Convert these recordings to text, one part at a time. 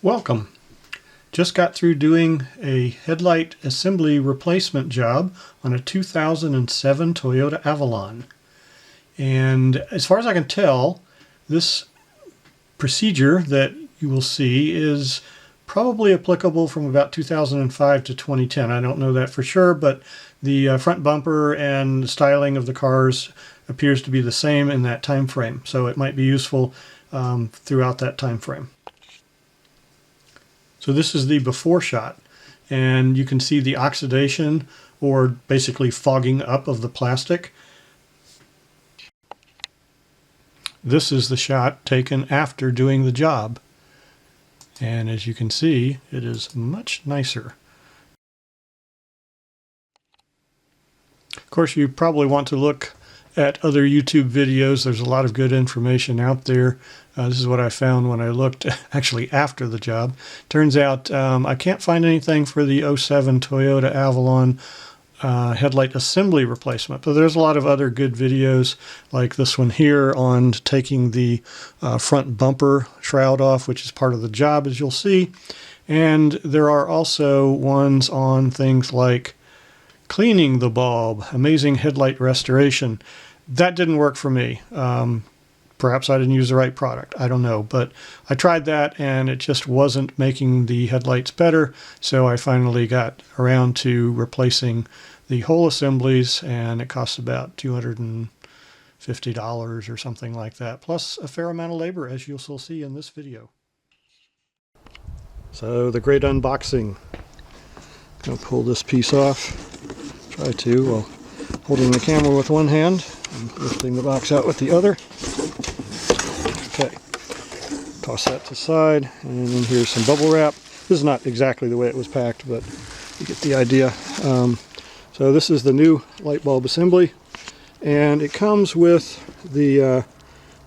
Welcome. Just got through doing a headlight assembly replacement job on a 2007 Toyota Avalon. And as far as I can tell, this procedure that you will see is probably applicable from about 2005 to 2010. I don't know that for sure, but the front bumper and the styling of the cars appears to be the same in that time frame. So it might be useful throughout that time frame. So this is the before shot, and you can see the oxidation, or basically fogging up, of the plastic. This is the shot taken after doing the job, and as you can see, it is much nicer. Of course, you probably want to look at other YouTube videos. There's a lot of good information out there. This is what I found when I looked actually after the job. Turns out I can't find anything for the 07 Toyota Avalon headlight assembly replacement, but there's a lot of other good videos like this one here on taking the front bumper shroud off, which is part of the job, as you'll see. And there are also ones on things like cleaning the bulb, amazing headlight restoration. That didn't work for me. Perhaps I didn't use the right product. I don't know. But I tried that and it just wasn't making the headlights better. So I finally got around to replacing the whole assemblies, and it costs about $250 or something like that, plus a fair amount of labor, as you'll still see in this video. So the great unboxing. I'll pull this piece off. Try to while holding the camera with one hand and lifting the box out with the other. Okay, toss that to the side, and then here's some bubble wrap. This is not exactly the way it was packed, but you get the idea. So this is the new light bulb assembly, and it comes with the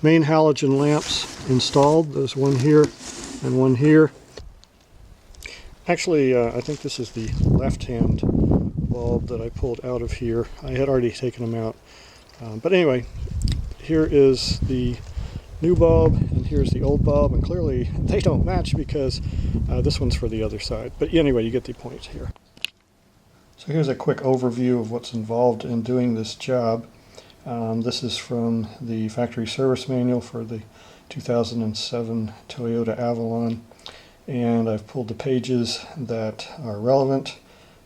main halogen lamps installed. There's one here and one here. Actually, I think this is the left-hand bulb that I pulled out of here. I had already taken them out. But anyway, here is the new bulb, and here's the old bulb, and clearly they don't match because this one's for the other side. But anyway, you get the point here. So here's a quick overview of what's involved in doing this job. This is from the factory service manual for the 2007 Toyota Avalon. And I've pulled the pages that are relevant,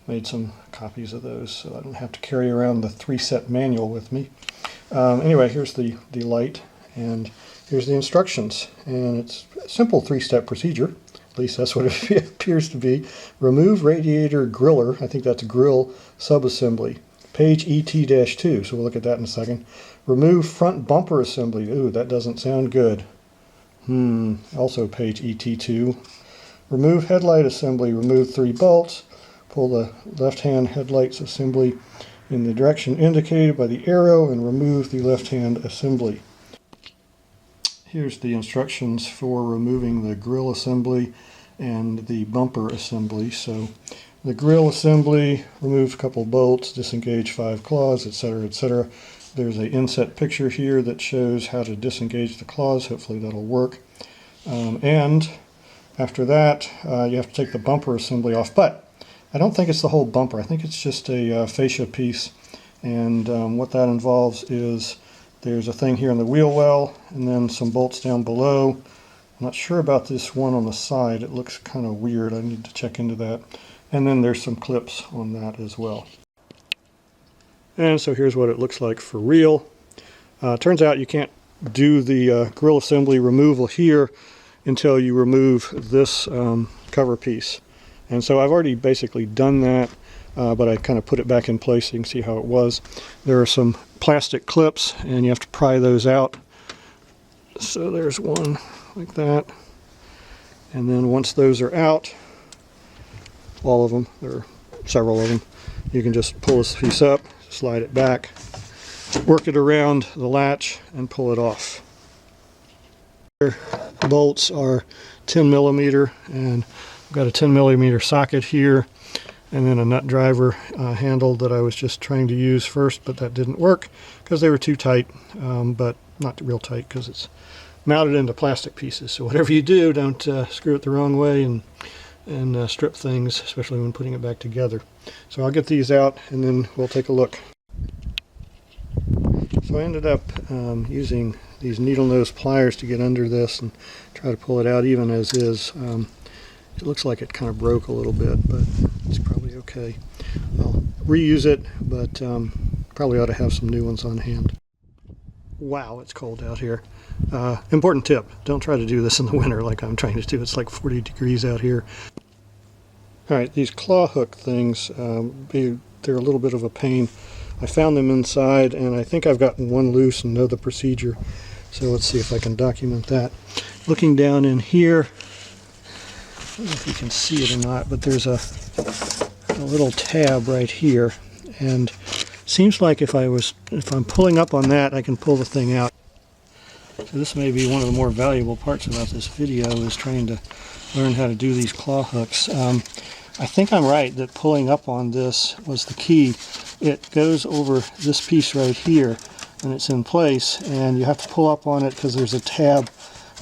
made some copies of those so I don't have to carry around the 3-set manual with me. Anyway, here's the light, and here's the instructions. And it's a simple 3-step procedure, at least that's what it appears to be. Remove radiator griller, I think that's grill subassembly, page ET-2, so we'll look at that in a second. Remove front bumper assembly, ooh, that doesn't sound good. Also page ET-2. Remove headlight assembly, remove 3 bolts, pull the left-hand headlights assembly in the direction indicated by the arrow, and remove the left-hand assembly. Here's the instructions for removing the grille assembly and the bumper assembly. So the grille assembly, remove a couple bolts, disengage 5 claws, etc., etc. There's an inset picture here that shows how to disengage the claws. Hopefully that'll work. And after that, you have to take the bumper assembly off. But I don't think it's the whole bumper. I think it's just a fascia piece. And what that involves is there's a thing here in the wheel well, and then some bolts down below. I'm not sure about this one on the side. It looks kind of weird. I need to check into that. And then there's some clips on that as well. And so here's what it looks like for real. Turns out you can't do the grille assembly removal here until you remove this cover piece. And so I've already basically done that, but I kind of put it back in place so you can see how it was. There are some plastic clips, and you have to pry those out. So there's one like that. And then once those are out, all of them, there are several of them, you can just pull this piece up, slide it back, work it around the latch, and pull it off. The bolts are 10 millimeter, and I've got a 10 millimeter socket here, and then a nut driver handle that I was just trying to use first, but that didn't work because they were too tight, but not real tight because it's mounted into plastic pieces. So whatever you do, don't screw it the wrong way and strip things, especially when putting it back together. So I'll get these out and then we'll take a look. So I ended up using these needle nose pliers to get under this and try to pull it out even as is. It looks like it kind of broke a little bit, but it's probably okay. I'll reuse it, but probably ought to have some new ones on hand. Wow, it's cold out here. Important tip, don't try to do this in the winter like I'm trying to do. It's like 40 degrees out here. Alright, these claw hook things, they're a little bit of a pain. I found them inside, and I think I've gotten one loose and know the procedure. So let's see if I can document that. Looking down in here, I don't know if you can see it or not, but there's a little tab right here, and seems like if I'm pulling up on that, I can pull the thing out. So this may be one of the more valuable parts about this video, is trying to learn how to do these claw hooks. I think I'm right that pulling up on this was the key. It goes over this piece right here, and it's in place, and you have to pull up on it because there's a tab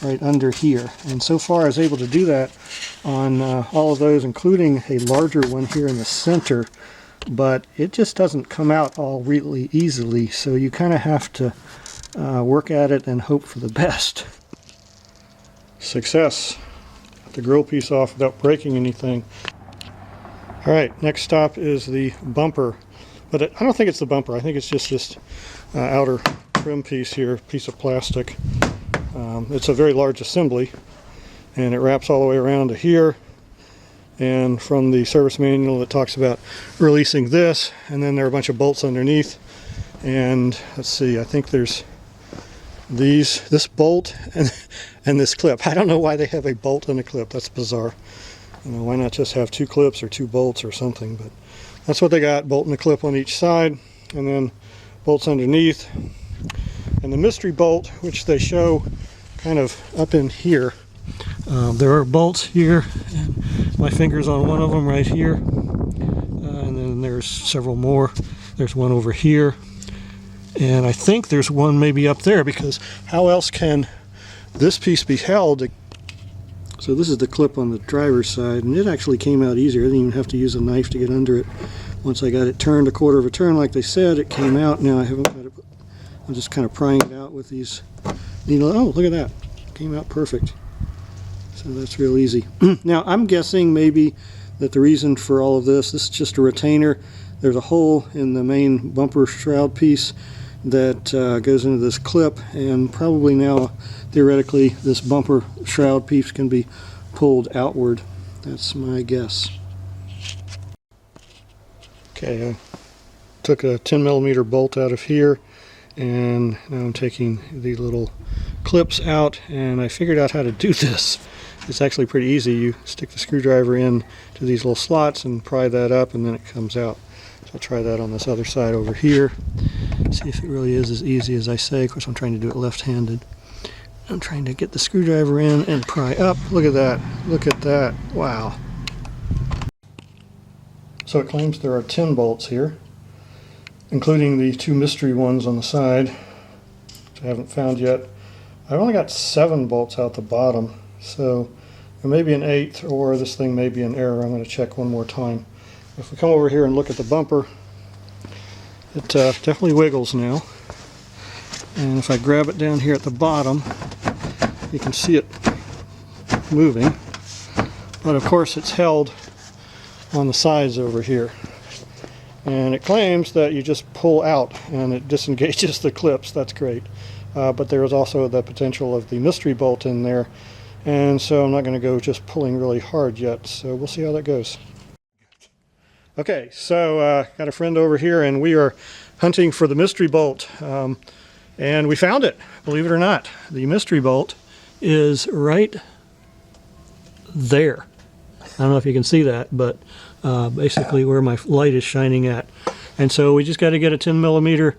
right under here. And so far I was able to do that on all of those, including a larger one here in the center, but it just doesn't come out all really easily, so you kind of have to work at it and hope for the best. Success! Got the grill piece off without breaking anything. Alright, next stop is the bumper, but I don't think it's the bumper. I think it's just this outer trim piece here, piece of plastic. It's a very large assembly, and it wraps all the way around to here, and from the service manual it talks about releasing this, and then there are a bunch of bolts underneath, and let's see, I think there's this bolt and this clip. I don't know why they have a bolt and a clip. That's bizarre. You know, why not just have two clips or two bolts or something? But that's what they got, bolt and a clip on each side, and then bolts underneath. And the mystery bolt, which they show kind of up in here, there are bolts here, and my finger's on one of them right here, and then there's several more. There's one over here, and I think there's one maybe up there, because how else can this piece be held? So this is the clip on the driver's side, and it actually came out easier. I didn't even have to use a knife to get under it. Once I got it turned a quarter of a turn like they said, it came out. Now I haven't got it. I'm just kind of prying it out with these needle. Oh, look at that. Came out perfect. So that's real easy. Now I'm guessing maybe that the reason for all of this is just a retainer. There's a hole in the main bumper shroud piece that goes into this clip, and probably now theoretically this bumper shroud piece can be pulled outward. That's my guess. Okay, I took a 10mm bolt out of here, and now I'm taking the little clips out, and I figured out how to do this. It's actually pretty easy. You stick the screwdriver in to these little slots and pry that up, and then it comes out. So I'll try that on this other side over here. See if it really is as easy as I say. Of course, I'm trying to do it left-handed. I'm trying to get the screwdriver in and pry up. Look at that. Look at that. Wow. So it claims there are 10 bolts here, including the two mystery ones on the side, which I haven't found yet. I've only got 7 bolts out the bottom, so there may be an 8th, or this thing may be an error. I'm going to check one more time. If we come over here and look at the bumper, it definitely wiggles now. And if I grab it down here at the bottom, you can see it moving. But of course it's held on the sides over here. And it claims that you just pull out and it disengages the clips. That's great. But there is also the potential of the mystery bolt in there. And so I'm not going to go just pulling really hard yet. So we'll see how that goes. Okay, so got a friend over here, and we are hunting for the mystery bolt. And we found it, believe it or not. The mystery bolt is right there. I don't know if you can see that, but basically where my light is shining at. And so we just got to get a 10mm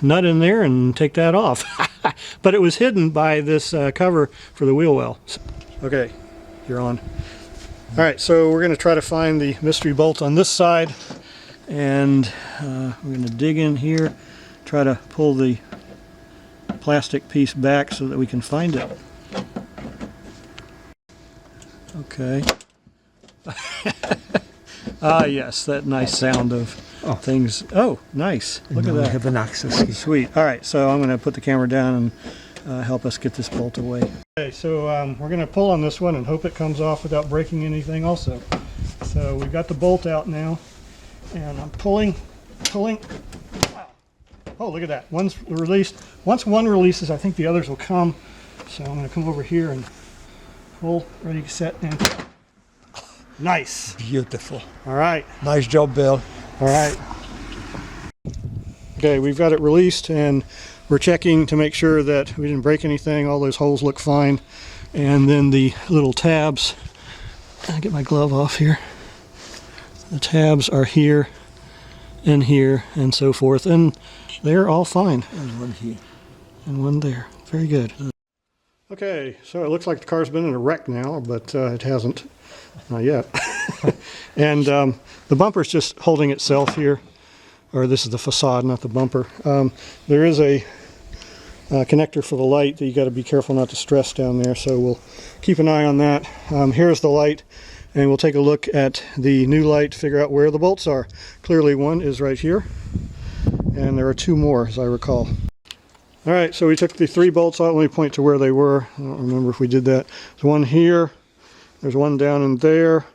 nut in there and take that off. But it was hidden by this cover for the wheel well. Okay, you're on. All right, so we're going to try to find the mystery bolt on this side, and we're going to dig in here, try to pull the that plastic piece back so that we can find it. Okay. Ah, yes, that nice sound of things. Oh, nice. Look at that. We have an access key. Sweet. All right, so I'm going to put the camera down and help us get this bolt away. Okay, so we're going to pull on this one and hope it comes off without breaking anything also. So we've got the bolt out now, and I'm pulling. Wow. Oh, look at that. One's released. Once one releases, I think the others will come. So I'm going to come over here and pull, ready, set, and nice. Beautiful. All right. Nice job, Bill. All right. Okay, we've got it released, and we're checking to make sure that we didn't break anything. All those holes look fine. And then the little tabs, I'll get my glove off here. The tabs are here and so forth, and they're all fine. And one here. And one there. Very good. Okay, so it looks like the car's been in a wreck now, but it hasn't. Not yet. And the bumper's just holding itself here. Or this is the facade, not the bumper. There is a connector for the light that you got to be careful not to stress down there, so we'll keep an eye on that. Here's the light, and we'll take a look at the new light to figure out where the bolts are. Clearly one is right here, and there are two more, as I recall. All right, so we took the 3 bolts out. Let me point to where they were. I don't remember if we did that. There's one here, there's one down in there,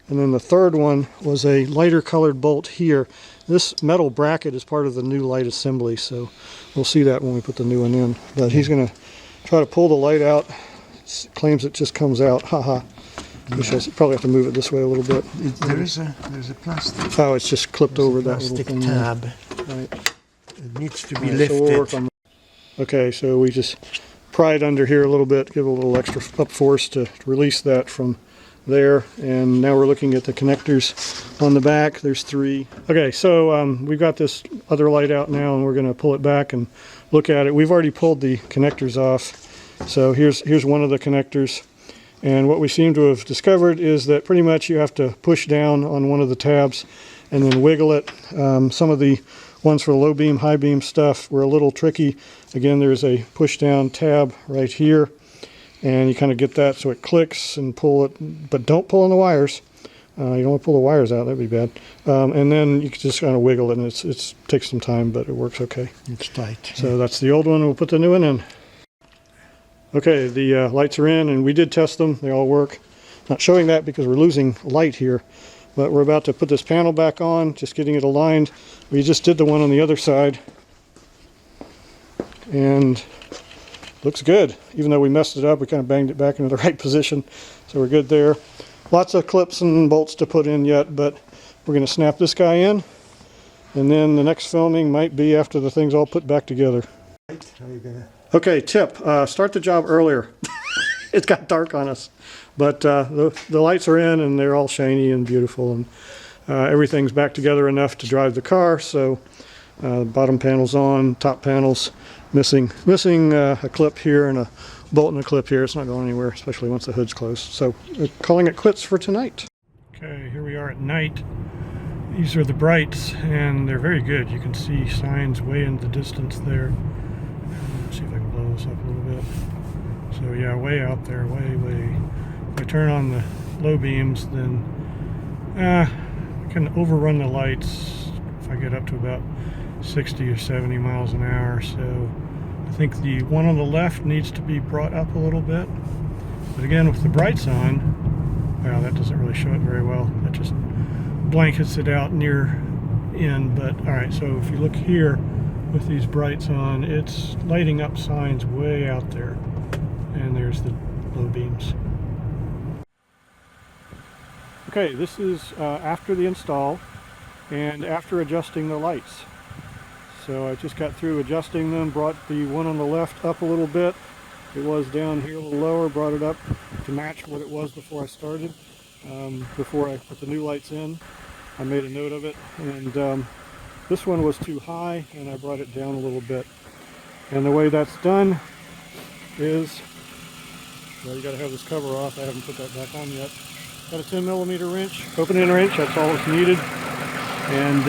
and then the third one was a lighter colored bolt here. This metal bracket is part of the new light assembly, so we'll see that when we put the new one in. But he's going to try to pull the light out. It claims it just comes out. Haha. Yeah. Probably have to move it this way a little bit. There's a plastic. Oh, it's just clipped over that little plastic thing. tab. Right. It needs to be Right, lifted. so we'll work on that. Okay, so we just pry it under here a little bit, give it a little extra up force to release that from there. And now we're looking at the connectors on the back. There's 3. Okay, so we've got this other light out now, and we're going to pull it back and look at it. We've already pulled the connectors off. So here's one of the connectors. And what we seem to have discovered is that pretty much you have to push down on one of the tabs and then wiggle it. Some of the ones for the low beam, high beam stuff were a little tricky. Again, there's a push down tab right here, and you kind of get that so it clicks and pull it, but don't pull on the wires. You don't want to pull the wires out, that'd be bad. And then you can just kind of wiggle it, and it takes some time, but it works okay. It's tight. So that's the old one. We'll put the new one in. Okay, the lights are in, and we did test them. They all work. Not showing that because we're losing light here, but we're about to put this panel back on, just getting it aligned. We just did the one on the other side, and looks good. Even though we messed it up, we kind of banged it back into the right position, so we're good there. Lots of clips and bolts to put in yet, but we're going to snap this guy in, and then the next filming might be after the thing's all put back together. How are you gonna... Okay, tip, start the job earlier. It got dark on us, but the lights are in, and they're all shiny and beautiful, and everything's back together enough to drive the car. So bottom panel's on, top panel's missing a clip here and a bolt and a clip here. It's not going anywhere, especially once the hood's closed. So calling it quits for tonight. Okay, here we are at night. These are the brights, and they're very good. You can see signs way in the distance there. Let's see if I can blow this up a little bit. So yeah, way out there, way. If I turn on the low beams, then I can overrun the lights if I get up to about 60 or 70 miles an hour. So I think the one on the left needs to be brought up a little bit. But again, with the brights on, wow, that doesn't really show it very well. That just blankets it out near in. But all right, so if you look here with these brights on, it's lighting up signs way out there. And there's the low beams. Okay, this is after the install and after adjusting the lights. So I just got through adjusting them, brought the one on the left up a little bit. It was down here a little lower, brought it up to match what it was before I started. Before I put the new lights in, I made a note of it. And this one was too high, and I brought it down a little bit. And the way that's done is, well, you got to have this cover off. I haven't put that back on yet. Got a 10mm wrench, opening wrench, that's all that's needed. And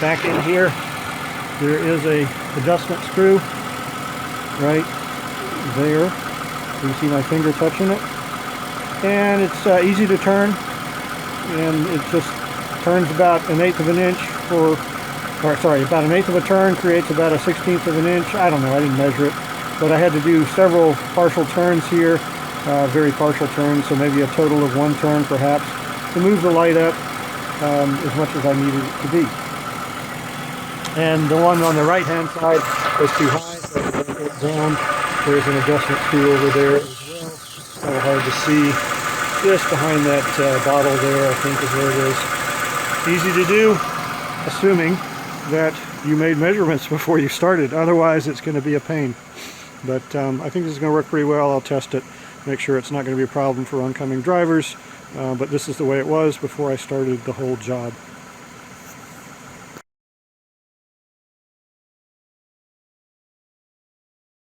back in here, there is a adjustment screw. right there. You can see my finger touching it. And it's easy to turn, and it just turns about 1/8 of an inch about 1/8 of a turn creates about a 1/16 of an inch. I don't know, I didn't measure it, but I had to do several partial turns here, very partial turns, so maybe a total of 1 turn perhaps, to move the light up as much as I needed it to be. And the one on the right hand side was too high, so I bring it down. There's an adjustment screw over there as well. It's a little hard to see. Just behind that bottle there, I think is where it is. Easy to do, assuming that you made measurements before you started. Otherwise, it's going to be a pain. But I think this is going to work pretty well. I'll test it, make sure it's not going to be a problem for oncoming drivers. But this is the way it was before I started the whole job.